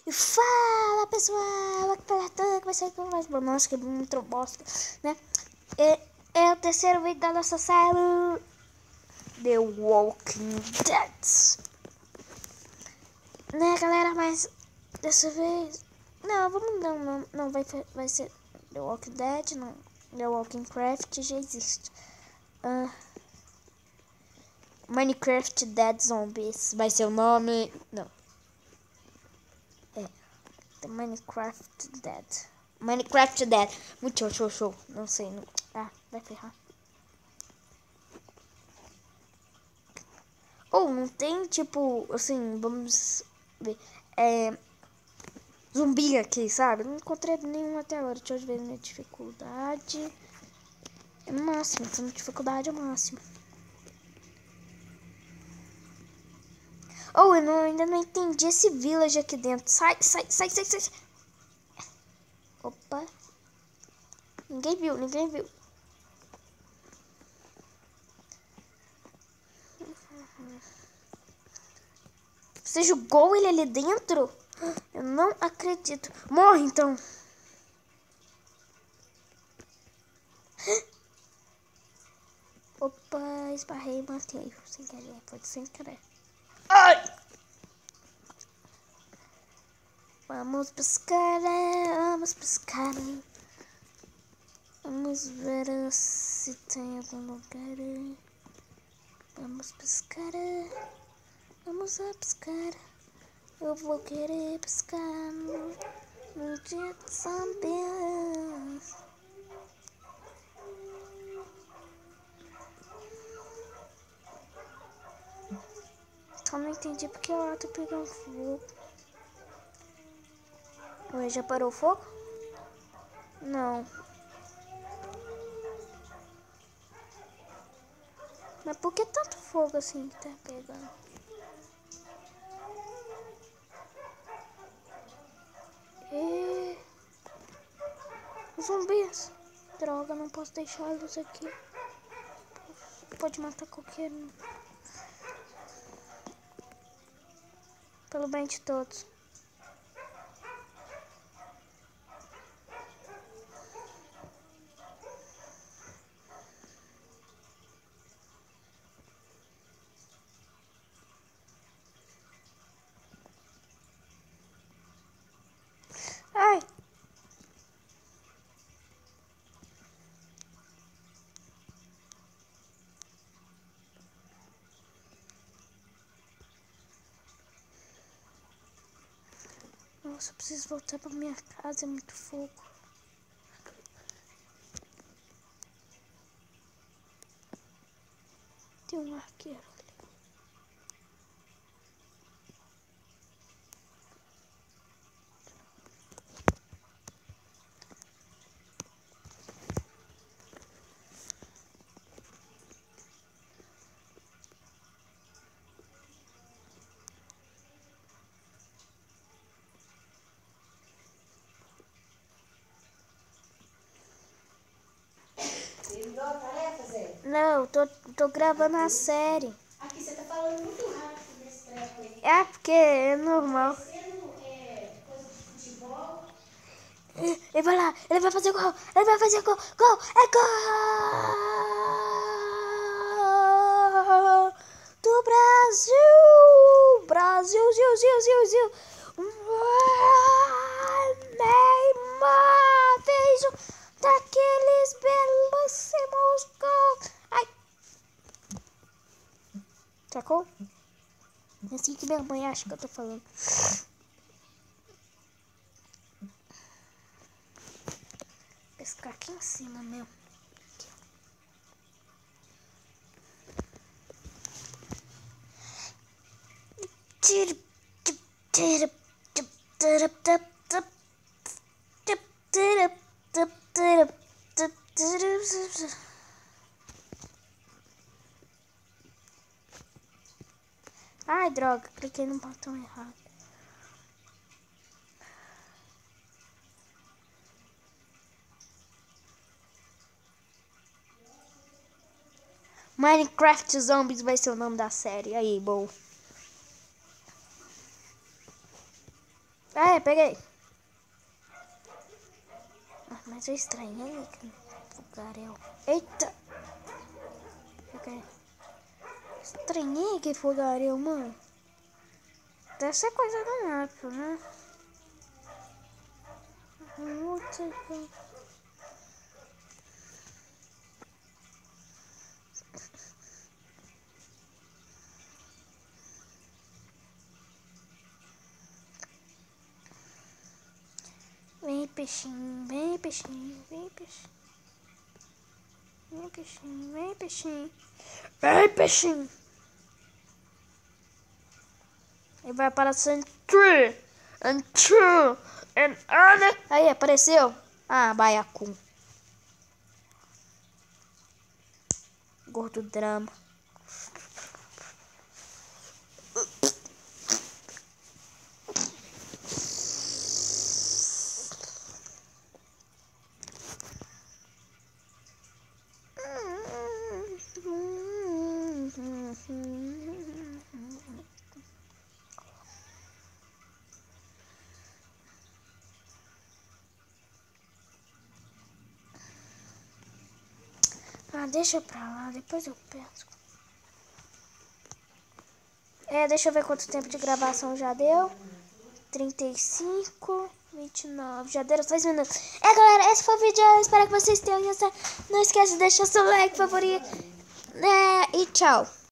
E fala pessoal, aqui pela Tanque, vai ser com mais nossa, que muito bosta, né? É o terceiro vídeo da nossa série The Walking Dead, né galera? Mas dessa vez, não, vamos não vai ser The Walking Dead, não, The Walking Craft já existe. Minecraft Dead Zombies vai ser o nome, não. The Minecraft Dead. Minecraft Dead. Muito show. Não sei. Não. Ah, vai ferrar. Ou não tem, tipo, assim, vamos ver. Zumbi aqui, sabe? Não encontrei nenhum até agora. Deixa eu ver minha dificuldade. É máximo. Então, dificuldade é máxima. Oh, ainda não entendi esse village aqui dentro. Sai. Opa. Ninguém viu. Você jogou ele ali dentro? Eu não acredito. Morre então. Opa, esbarrei e matei. Sem querer, pode sem querer. Ai! Vamos pescar. Vamos ver se tem algum lugar. Vamos pescar. Vamos a pescar. Eu vou querer pescar no dia de zombies. Só não entendi porque ela tá pegando fogo. Ué, já parou o fogo? Não. Mas por que tanto fogo assim que tá pegando? E... zumbis. Droga, não posso deixar eles aqui. Pode matar qualquer um. Pelo bem de todos. Ai! Nossa, eu preciso voltar pra minha casa, é muito fogo. Tem um arqueiro ali. Não, tô gravando a série. Aqui você tá falando muito rápido nesse treco aí. É porque é normal. Parecendo coisa de futebol. Ele vai lá, ele vai fazer gol, gol, é gol do Brasil, Zil. Neymar fez um daqueles belíssimos gols. Ai. Sacou? É assim que minha mãe acha que eu tô falando. Pescar aqui em cima, meu. Ai, droga, cliquei no botão errado. Minecraft Zombies vai ser o nome da série. Aí, bom. Ah, peguei. Mas eu estranhei que fogaréu. Eita. Peguei. Estranhei que fogaréu, mano. Deve ser coisa do mapa, né? Vem peixinho, vem peixinho, vem peixinho. Vem peixinho, vem peixinho. Vem peixinho. Ele vai aparecer em 3, and 2, and 1. Aí, apareceu. Ah, baiacu. Gordo drama. Ah, deixa pra lá, depois eu penso. Deixa eu ver quanto tempo de gravação já deu. 35, 29, já deram 2 minutos. Galera, esse foi o vídeo, eu espero que vocês tenham gostado. Não esqueça de deixar seu like favorito. E tchau.